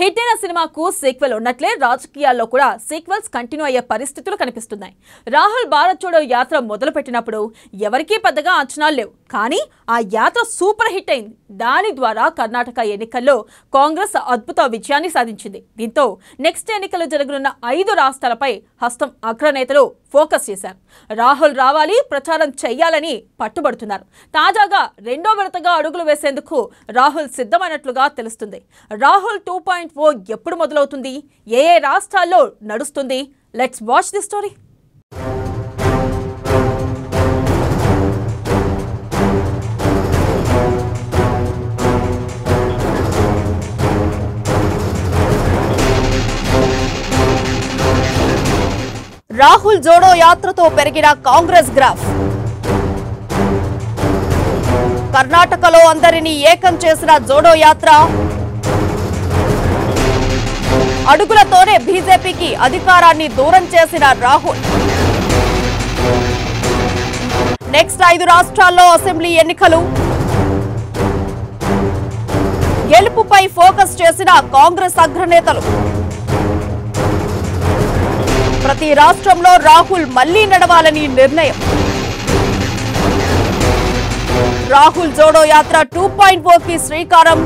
Hit అయిన సినిమాకు sequel ఉన్నట్లే రాజకీయాల్లో కూడా సీక్వెల్స్ కంటిన్యూ అయ్యే పరిస్థితులు కనిపిస్తున్నాయి. రాహుల్ భారత్ జోడో యాత్ర మొదలుపెట్టినప్పుడు ఎవరికీ పెద్దగా అంచనాలు లేవు. కానీ ఆ యాత్ర సూపర్ హిట్ అయింది. దాని ద్వారా కర్ణాటక ఎన్నికల్లో కాంగ్రెస్ అద్భుత విజయాన్ని సాధించింది. దీంతో నెక్స్ట్ ఎన్నికలు జరగనున్న 5 రాష్ట్రాలపై హస్తం అగ్రనేతలు ఫోకస్ చేశారు. రాహుల్ రావాలి, ప్రచారం చెయ్యాలని పట్టుబడుతున్నారు. తాజాగా రెండో విడతగా అడుగులు వేసేందుకు రాహుల్ సిద్ధమైనట్లుగా తెలుస్తుంది. రాహుల్ 2.0 ఎప్పుడు మొదలవుతుంది, ఏ రాష్ట్రాల్లో నడుస్తుంది? Let's watch the story. Rahul Jodo యాత్రతో పెరిగిన కాంగ్రెస్ గ్రాఫ్. కర్ణాటకలో అందరినీ ఏకం చేసిన జోడో యాత్ర అడుగులతోనే బీజేపీకి అధికారాన్ని దూరం చేసిన రాహుల్. నెక్స్ట్ 5 రాష్ట్రాల్లో అసెంబ్లీ ఎన్నికలు. గెలుపుపై ఫోకస్ చేసిన కాంగ్రెస్ అగ్రనేతలు. ప్రతి రాష్ట్రంలో రాహుల్ మళ్లీ నడవాలని నిర్ణయం. రాహుల్ జోడో యాత్ర 2.0కి శ్రీకారం.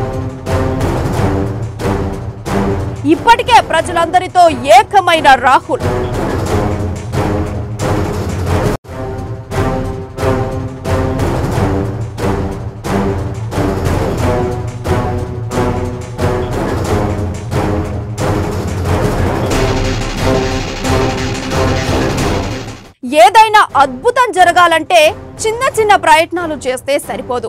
ఇప్పటికే ప్రజలందరితో ఏకమైన రాహుల్. ఏదైనా అద్భుతం జరగాలంటే చిన్న చిన్న ప్రయత్నాలు చేస్తే సరిపోదు.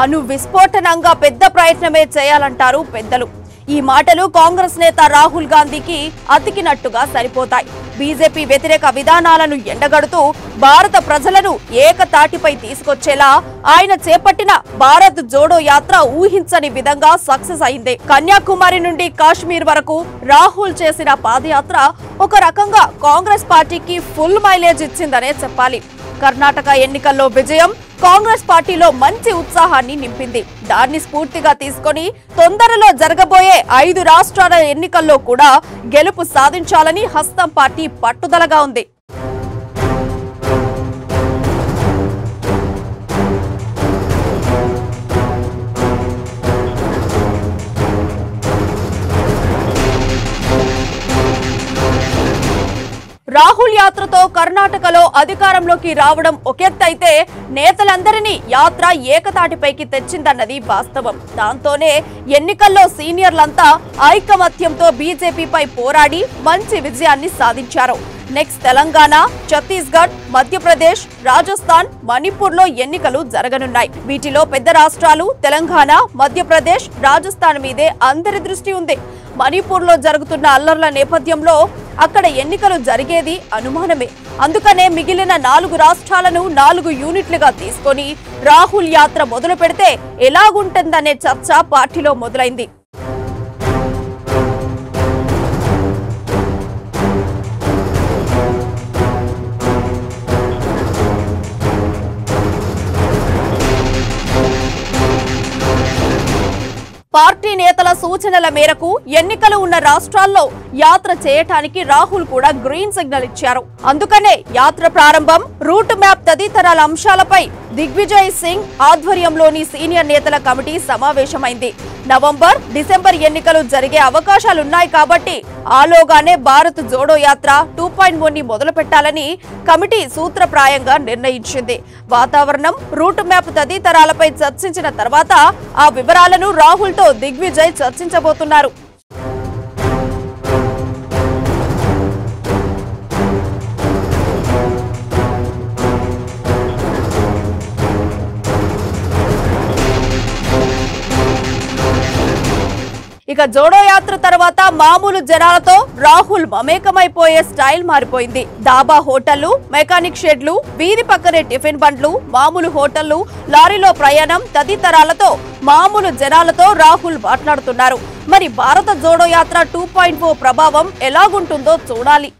అణు విస్ఫోటనంగా పెద్ద ప్రయత్నమే చేయాలంటారు పెద్దలు. ఈ మాటలు కాంగ్రెస్ నేత రాహుల్ గాంధీకి అతికినట్టుగా సరిపోతాయి. బీజేపీ వ్యతిరేక విధానాలను ఎండగడుతూ భారత ప్రజలను ఏకతాటిపై తీసుకొచ్చేలా ఆయన చేపట్టిన భారత్ జోడో యాత్ర ఊహించని విధంగా సక్సెస్ అయింది. కన్యాకుమారి నుండి కాశ్మీర్ వరకు రాహుల్ చేసిన పాదయాత్ర ఒక రకంగా కాంగ్రెస్ పార్టీకి ఫుల్ మైలేజ్ ఇచ్చిందనే చెప్పాలి. కర్ణాటక ఎన్నికల్లో విజయం కాంగ్రెస్ పార్టీలో మంచి ఉత్సాహాన్ని నింపింది. దాన్ని స్ఫూర్తిగా తీసుకొని తొందరలో జరగబోయే 5 రాష్ట్రాల ఎన్నికల్లో కూడా గెలుపు సాధించాలని హస్తం పార్టీ పట్టుదలగా ఉంది. రాహుల్ యాత్రతో కర్ణాటకలో అధికారంలోకి రావడం ఒకెత్తైతే నేతలందరినీ యాత్ర ఏకతాటిపైకి తెచ్చిందన్నది వాస్తవం. దాంతోనే ఎన్నికల్లో సీనియర్లంతా ఐకమత్యంతో బీజేపీపై పోరాడి మంచి విజయాన్ని సాధించారు. నెక్స్ట్ తెలంగాణ, ఛత్తీస్గఢ్, మధ్యప్రదేశ్, రాజస్థాన్, మణిపూర్లో ఎన్నికలు జరగనున్నాయి. వీటిలో పెద్ద రాష్ట్రాలు తెలంగాణ, మధ్యప్రదేశ్, రాజస్థాన్ మీదే అందరి దృష్టి ఉంది. మణిపూర్లో జరుగుతున్న అల్లర్ల నేపథ్యంలో అక్కడ ఎన్నికలు జరిగేది అనుమానమే. అందుకనే మిగిలిన 4 రాష్ట్రాలను 4 యూనిట్లుగా తీసుకొని రాహుల్ యాత్ర మొదలు పెడితే ఎలాగుంటుందనే చర్చ పార్టీలో మొదలైంది. పార్టీ నేతల సూచనల మేరకు ఎన్నికలు ఉన్న రాష్ట్రాల్లో యాత్ర చేయటానికి రాహుల్ కూడా గ్రీన్ సిగ్నల్ ఇచ్చారు. అందుకనే యాత్ర ప్రారంభం, రూట్ మ్యాప్ తదితరాల అంశాలపై దిగ్విజయ్ సింగ్ ఆధ్వర్యంలోని సీనియర్ నేతల కమిటీ సమావేశమైంది. నవంబర్, డిసెంబర్ ఎన్నికలు జరిగే అవకాశాలున్నాయి కాబట్టి ఆలోగానే భారత్ జోడో యాత్ర 2.0ని మొదలు పెట్టాలని కమిటీ సూత్రప్రాయంగా నిర్ణయించింది. వాతావరణం, రూట్ మ్యాప్ తదితరాలపై చర్చించిన తర్వాత ఆ వివరాలను రాహుల్తో దిగ్విజయ్ చర్చించబోతున్నారు. ఇక జోడో యాత్ర తర్వాత మామూలు జనాలతో రాహుల్ మమేకమైపోయే స్టైల్ మారిపోయింది. దాబా హోటళ్లు, మెకానిక్ షెడ్లు, వీధి పక్కనే టిఫిన్ బండ్లు, మామూలు హోటళ్లు, లారీలో ప్రయాణం తదితరాలతో మామూలు జనాలతో రాహుల్ మాట్లాడుతున్నారు. మరి భారత జోడో యాత్ర 2.0 ప్రభావం ఎలాగుంటుందో చూడాలి.